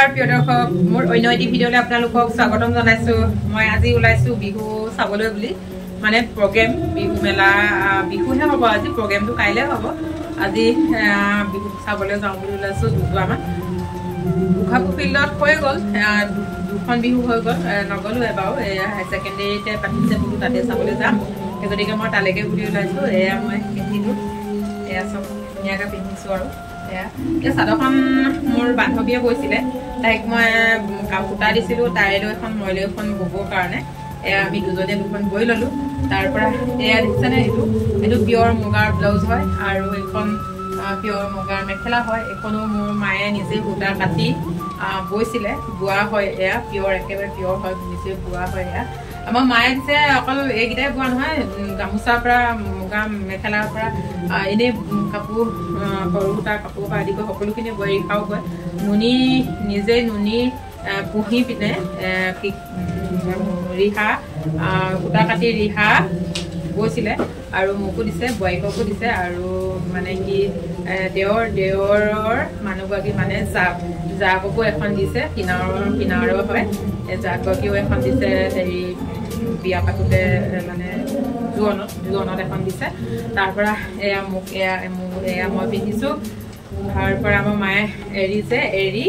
নমস্কাৰ প্ৰিয় দৰ্শক মোৰ অন্য এটি ভিডিঅ'লৈ আপোনালোকক স্বাগতম জনাইছো মই আজি ওলাইছো বিহু চাবলৈ বুলি মানে প্ৰগ্ৰাম বিহু মেলা বিহুহে হ'ব আজি প্ৰগ্ৰামটো কাইলে হ'ব আজি বিহু চাবলৈ যাওঁ বুলি ওলাইছো দুটামান উখাপু ফিল্ডত হৈ গ'ল দুখন বিহু হৈ গ'ল নগলো এবাৰ হাই সেকেন্ডাৰীতে পাতিছে বুলু তাতে চাবলৈ যাম গতিকে মই তালৈকে বুলি ওলাইছো এয়া মই পিন্ধিলো এয়া সব ধুনীয়াকৈ পিন্ধিছো আৰু এই চাদৰখন মোৰ বান্ধৱীয়ে কৈছিলে তাইক মই কাপোৰ দিছিলো তাইলৈ এখন মইলৈ এখন ববৰ কাৰণে আমি দুজনে দুখন বৈ ললো তাৰ পৰা এয়া দেখিছানে এইটো পিয়ৰ মুগাৰ ব্লাউজ হয় আৰু এখন পিয়ৰ মুগাৰ মেখেলা হয় এখনো মোৰ মায়ে নিজে সূতা কাটি বৈছিলে বোৱা হয় এয়া পিয়ৰ একেবাৰে পিয়ৰ হয় নিজে বোৱা হয় এয়া আমাৰ মায়ে দিছে অকল এইকেইটাই বোৱা নহয় গামোচাৰ পৰা মুগা মেখেলাৰ পৰা এনে কাপোৰ সৰু সূতাৰ কাপোৰ পৰা আদি কৰি সকলোখিনি বৈ ৰিহাও বয় নুনি নিজে নুনি পুহি পিনে ৰিহা সূতা কাটি ৰিহা বৈছিলে আৰু মোকো দিছে বোৱাৰীকো দিছে আৰু মানে কি দেৱৰৰ মানুহগৰাকী মানে জাককো এখন দিছে কিনাৰৰ হয় জাকগৰাকীও এখন দিছে হেৰি বিয়া পাতোতে মানে জোৰণত এখন দিছে তাৰ পৰা এয়া মোক এয়া মই পিন্ধিছো তাৰ পৰা আমাৰ মায়ে এৰিছে এৰি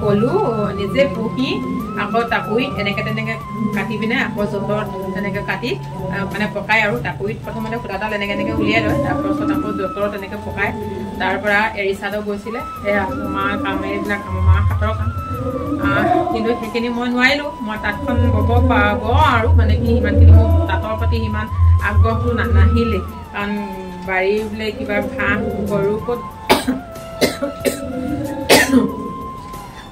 পলু নিজে পুহি আকৌ টাকুৰিত এনেকে কাটি পিনে আকৌ জোঁটত তেনেকে কাটি মানে পকাই আৰু টাকুৰিত প্ৰথমতে সূতাডাল এনেকে উলিয়াই লয় তাৰপাছত আকৌ জোঁটত তেনেকে পকাই তাৰ পৰা এৰি চাদৰ গৈছিলে এয়া আমাৰ কাম এইবিলাক আমাৰ হাতৰ কাম কিন্তু সেইখিনি মই নোৱাৰিলো মই তাঁতখন বব আৰু মানে কি সিমানখিনি মোৰ তাঁতৰ প্ৰতি সিমান আগ্ৰহটো নাহিলে কাৰণ বাৰী বোলে কিবা ঘাঁহ গৰু ক'ত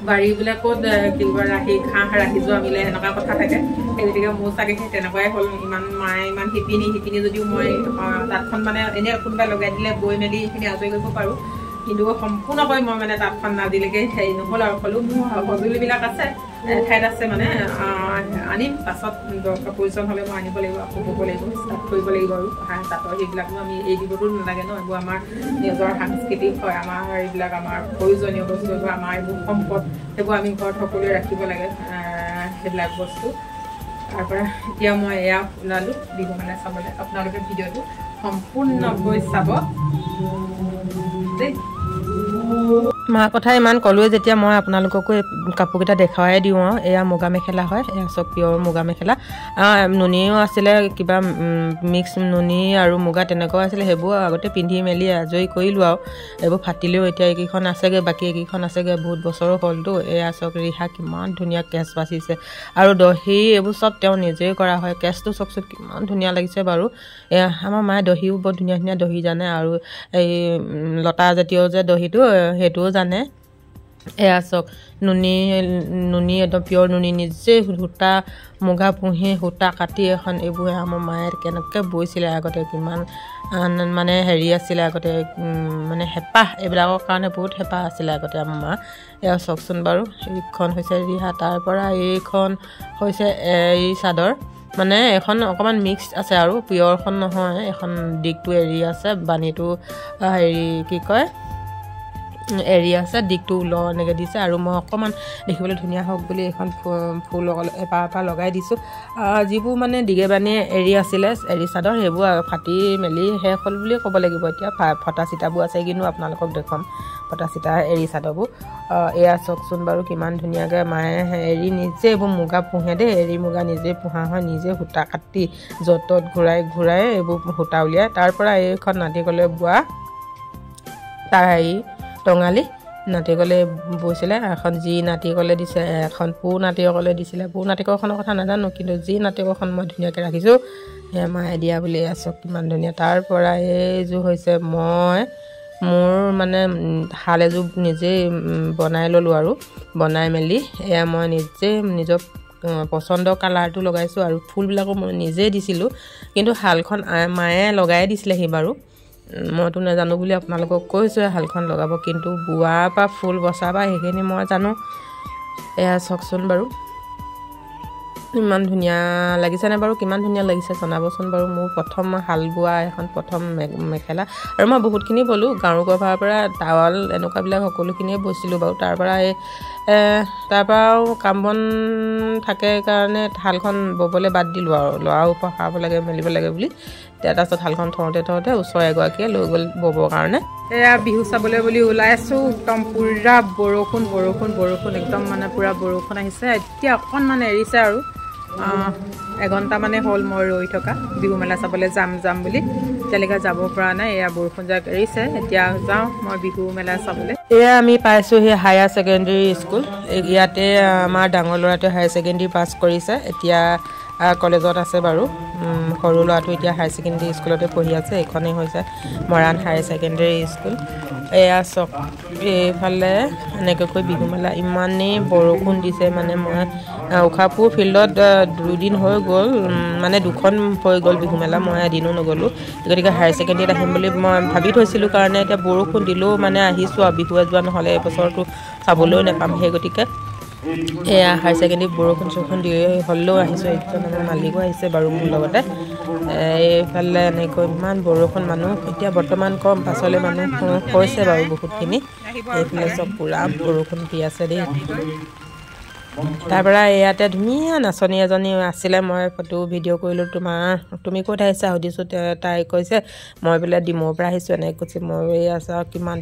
বাৰী বোলে ক'ত কিবা ঘাঁহ ৰাখি যোৱা মিলে এনেকুৱা কথা থাকে সেই গতিকে মোৰ চাগে সেই তেনেকুৱাই হ'ল মায়ে ইমান শিপিনী যদিও মই তাঁতখন মানে এনেই কোনোবাই লগাই দিলে বৈ মেলি সেইখিনি আজৰি কৰিব পাৰোঁ কিন্তু সম্পূৰ্ণকৈ মই মানে তাঁতখন নাজিলৈকে হেৰি নহ'ল আৰু হ'লেও মোৰ সঁজুলিবিলাক আছে ঠাইত আছে মানে আনিম পাছত দৰকাৰ প্ৰয়োজন হ'লে মই আনিব লাগিব আকৌ ব'ব লাগিব ষ্টাৰ্ট কৰিব লাগিব আৰু তাঁতৰ সেইবিলাকো আমি এৰি দিবতো নালাগে ন এইবোৰ আমাৰ নিজৰ সাংস্কৃতিক হয় আমাৰ এইবিলাক আমাৰ প্ৰয়োজনীয় বস্তু এইবোৰ আমাৰ এইবোৰ সম্পদ সেইবোৰ আমি ঘৰত সকলোৱে ৰাখিব লাগে সেইবিলাক বস্তু তাৰ পৰা এতিয়া মই এয়া ওলালোঁ বিহু মানে চাবলৈ আপোনালোকে ভিডিঅ'টো সম্পূৰ্ণকৈ চাব দেই মাৰ কথা ইমান ক'লোৱে যেতিয়া মই আপোনালোককো এই কাপোৰকেইটা দেখুৱাই দিওঁ আৰু এয়া মুগা মেখেলা হয় এয়া চব পিয়ৰ মুগা মেখেলা নুনিও আছিলে কিবা মিক্স নুনি আৰু মুগা তেনেকুৱাও আছিলে সেইবোৰ আগতে পিন্ধি মেলি আজৰি কৰিলোঁ আৰু এইবোৰ ফাটিলেও এতিয়া এইকেইখন আছেগৈ বাকী এইকেইখন আছেগৈ বহুত বছৰো হ'লতো এয়া চব ৰিহা কিমান ধুনীয়া কেঁচ বাচিছে আৰু দহি এইবোৰ চব তেওঁ নিজেই কৰা হয় কেঁচটো চকচোন কিমান ধুনীয়া লাগিছে বাৰু এয়া আমাৰ মায়ে দহিও বৰ ধুনীয়া ধুনীয়া দহি জানে আৰু এই লতা জাতীয় যে দহিটো সেইটোও জানে এয়া চক নুনি একদম পিয়ৰ নুনি নিজে সূতা মুগা পুহি সূতা কাটি এখন এইবোৰ আমাৰ মায়ে কেনেকৈ বৈছিলে আগতে কিমান মানে হেৰি আছিলে আগতে মানে হেঁপাহ এইবিলাকৰ কাৰণে বহুত হেঁপাহ আছিলে আগতে আমাৰ মা এয়া চাওকচোন বাৰু এইখন হৈছে ৰিহা তাৰ পৰা এইখন হৈছে এৰী চাদৰ মানে এখন অকণমান মিক্স আছে আৰু পিয়ৰখন নহয় এখন দিগটো এৰি আছে বানীটো হেৰি কি কয় এৰি আছে দিগটো ওলৰ এনেকৈ দিছে আৰু মই অকণমান দেখিবলৈ ধুনীয়া হওক বুলি এখন ফুল এপাহ লগাই দিছোঁ যিবোৰ মানে দিগে বানীয়ে এৰি আছিলে এৰী চাদৰ সেইবোৰ ফাটি মেলি শেষ হ'ল বুলিয়ে ক'ব লাগিব এতিয়া ফটা চিটাবোৰ আছে কিন্তু আপোনালোকক দেখুৱাম ফটা চিটা এৰী চাদৰবোৰ এয়া চাওকচোন বাৰু কিমান ধুনীয়াকৈ মায়ে এৰী নিজে এইবোৰ মুগা পোহে দেই এৰী মুগা নিজে পোহা হয় নিজে সূতা কাটি য'ত ঘূৰাই এইবোৰ সূতা উলিয়াই তাৰ পৰা এইখন নাটিকলে বোৱা তাই টঙালি নাটিকলে বৈছিলে এখন যি নাটিকলে দিছে এখন পু নাটিকলে দিছিলে পু নাটিকখনৰ কথা নাজানো কিন্তু যি নাটিকখন মই ধুনীয়াকৈ ৰাখিছোঁ সেয়া মায়ে দিয়া বুলি আছোঁ কিমান ধুনীয়া তাৰ পৰা এইযোৰ হৈছে মোৰ মানে শাল এযোৰ নিজেই বনাই ল'লোঁ আৰু বনাই মেলি এয়া মই নিজেই নিজৰ পচন্দৰ কালাৰটো লগাইছোঁ আৰু ফুলবিলাকো মই নিজেই দিছিলোঁ কিন্তু শালখন মায়ে লগাই দিছিলেহি বাৰু মইতো নাজানো বুলি আপোনালোকক কৈছোঁ শালখন লগাব কিন্তু বোৱা বা ফুল বচা বা সেইখিনি মই জানো এয়া চাওকচোন বাৰু ইমান ধুনীয়া লাগিছেনে বাৰু কিমান ধুনীয়া লাগিছে জনাবচোন বাৰু মোৰ প্ৰথম শাল বোৱা এখন প্ৰথম মেখেলা আৰু মই বহুতখিনি বলোঁ গাৰু কভাৰৰ পৰা টাৱাল এনেকুৱাবিলাক সকলোখিনিয়ে বৈছিলোঁ বাৰু তাৰ পৰা তাৰপৰাও কাম বন থাকে কাৰণে শালখন ব'বলৈ বাদ দিলোঁ আৰু ল'ৰাও পঢ়াব লাগে মেলিব লাগে বুলি তাৰপাছত শালখন থওঁতে ওচৰ এগৰাকীয়ে লৈ গ'ল ব'বৰ কাৰণে এয়া বিহু চাবলৈ বুলি ওলাই আছোঁ একদম পূৰা বৰষুণ একদম মানে পূৰা বৰষুণ আহিছে এতিয়া অকণমান এৰিছে আৰু এঘণ্টামানে হ'ল মই ৰৈ থকা বিহু মেলা চাবলৈ যাম বুলি এতিয়ালৈকে যাব পৰা নাই এয়া বৰষুণ যাক এৰিছে এতিয়া যাওঁ মই বিহু মেলা চাবলৈ এয়া আমি পাইছোঁহি হায়াৰ ছেকেণ্ডেৰী স্কুল ইয়াতে আমাৰ ডাঙৰ ল'ৰাটোৱে হায়াৰ ছেকেণ্ডেৰী পাছ কৰিছে এতিয়া কলেজত আছে বাৰু সৰু ল'ৰাটো এতিয়া হায়াৰ ছেকেণ্ডেৰী স্কুলতে পঢ়ি আছে এইখনেই হৈছে মৰাণ হায়াৰ ছেকেণ্ডেৰী স্কুল এয়া চক এইফালে এনেকৈ বিহু মেলা ইমানেই বৰষুণ দিছে মানে মই উষাপুৰ ফিল্ডত 2 দিন হৈ গ'ল মানে 2খন হৈ গ'ল বিহু মেলা মই এদিনো নগ'লোঁ গতিকে হায়াৰ ছেকেণ্ডেৰীত আহিম বুলি মই ভাবি থৈছিলোঁ কাৰণে এতিয়া বৰষুণ দিলেও মানে আহিছোঁ আৰু বিহু যোৱা নহ'লে এবছৰটো চাবলৈও নাপাম সেই গতিকে এয়া হায়াৰ ছেকেণ্ডেৰী বৰষুণ দি হ'লেও আহিছোঁ একজন আমাৰ মালিকো আহিছে বাৰু মোৰ লগতে এইফালে এনেকৈ ইমান বৰষুণ মানুহ এতিয়া বৰ্তমান কম পাছলৈ মানুহ হৈছে বাৰু বহুতখিনি এইফালে চব পূৰা বৰষুণ দি আছে দেই তাৰপৰা ইয়াতে ধুনীয়া নাচনী এজনী আছিলে মই ফটো ভিডিঅ' কৰিলোঁ তুমি ক'ত আহিছা সুধিছোঁ তাই কৈছে মই বোলে ডিমৌৰ পৰা আহিছোঁ এনেকৈ কৈছে মই এয়া চাওক কিমান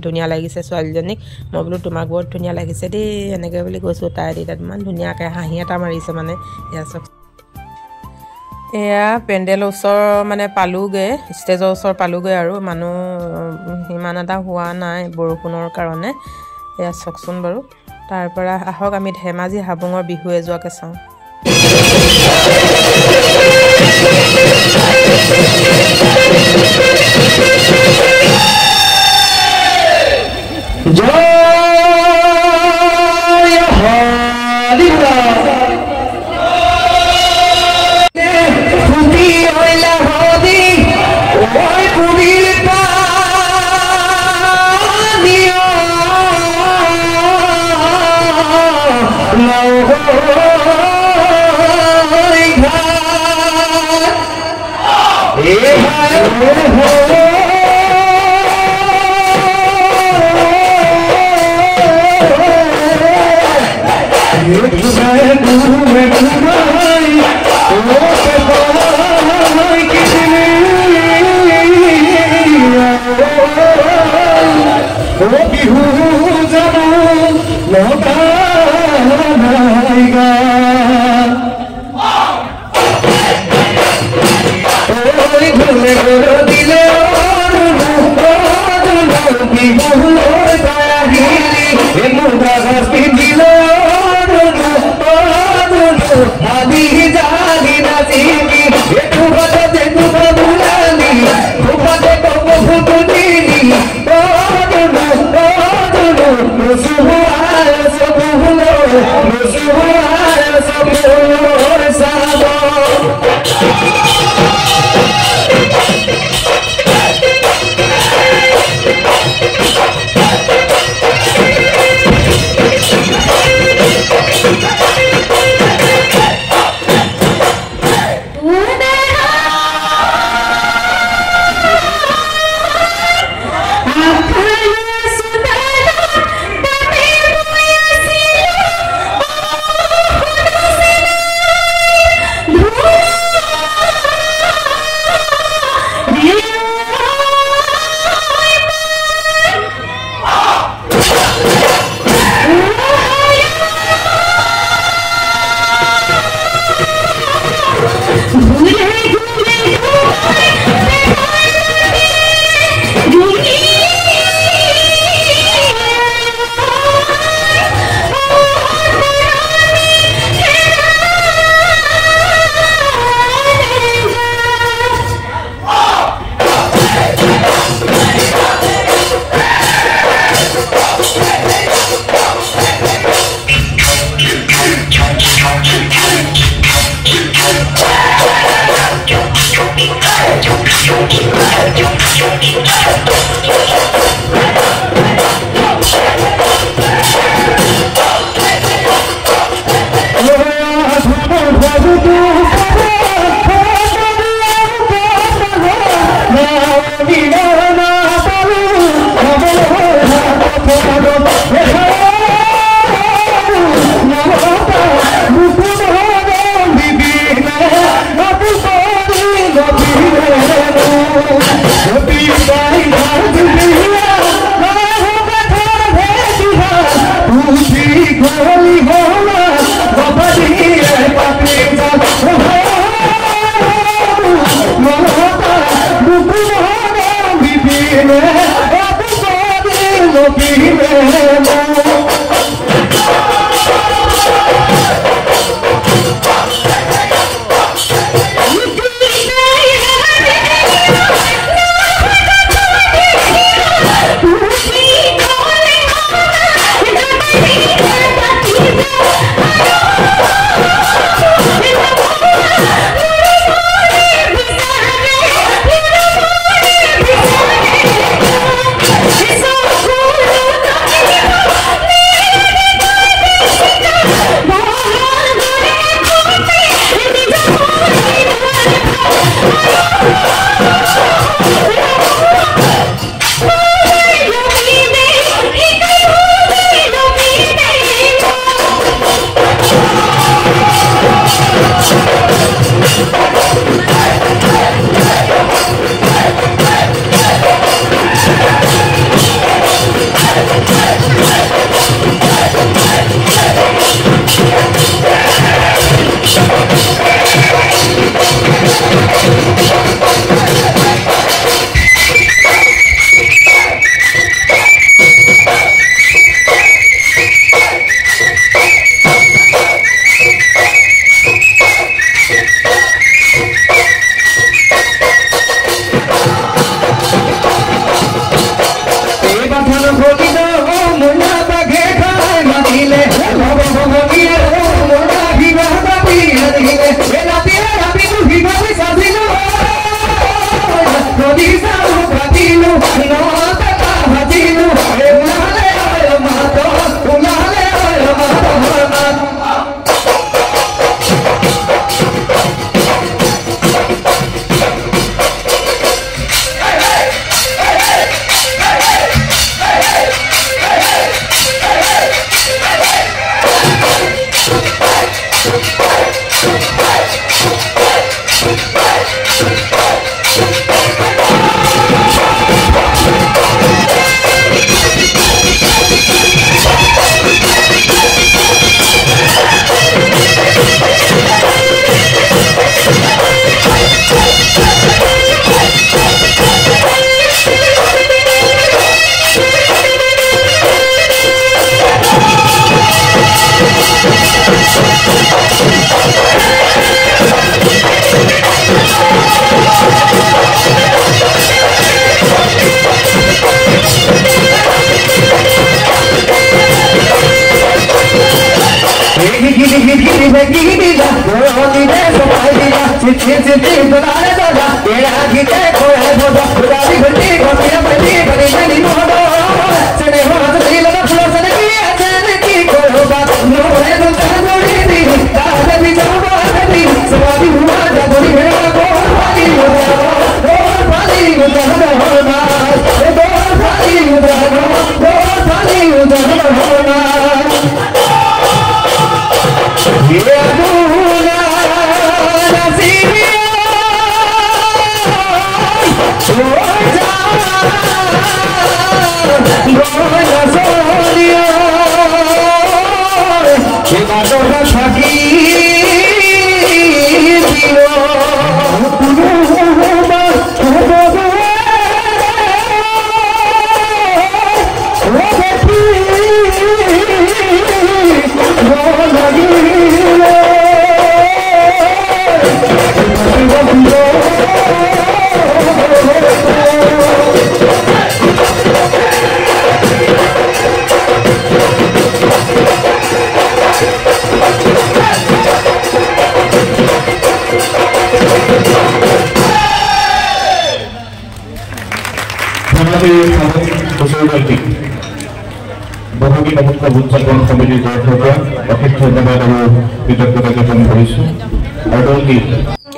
ধুনীয়া লাগিছে ছোৱালীজনীক মই বোলো তোমাক বহুত ধুনীয়া লাগিছে দেই এনেকৈ বুলি কৈছোঁ তাই তেতিয়া ইমান ধুনীয়াকৈ হাঁহি এটা মাৰিছে মানে এয়া চাওক এয়া পেণ্ডেলৰ ওচৰ মানে পালোগৈ ষ্টেজৰ ওচৰ পালোগৈ আৰু মানুহ সিমান এটা হোৱা নাই বৰষুণৰ কাৰণে এয়া চাওকচোন বাৰু তাৰপৰা আহক আমি ধেমাজি হাবুঙৰ বিহু এযোৱাকে চাওঁ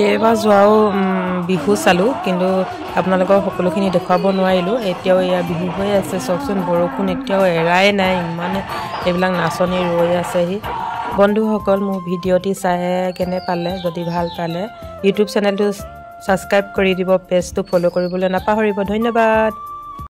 এইবাৰ যোৱাও বিহু চালোঁ কিন্তু আপোনালোকক সকলোখিনি দেখুৱাব নোৱাৰিলোঁ। এতিয়াও এয়া বিহু হৈ আছে, চাওকচোন বৰষুণ এতিয়াও এৰাই নাই, ইমানে এইবিলাক নাচনি ৰৈ আছেহি। বন্ধুসকল, মোৰ ভিডিঅ'টি চাই কেনে পালে, যদি ভাল পালে ইউটিউব চেনেলটো ছাবস্ক্ৰাইব কৰি দিব, পেজটো ফ'ল' কৰিবলৈ নাপাহৰিব। ধন্যবাদ।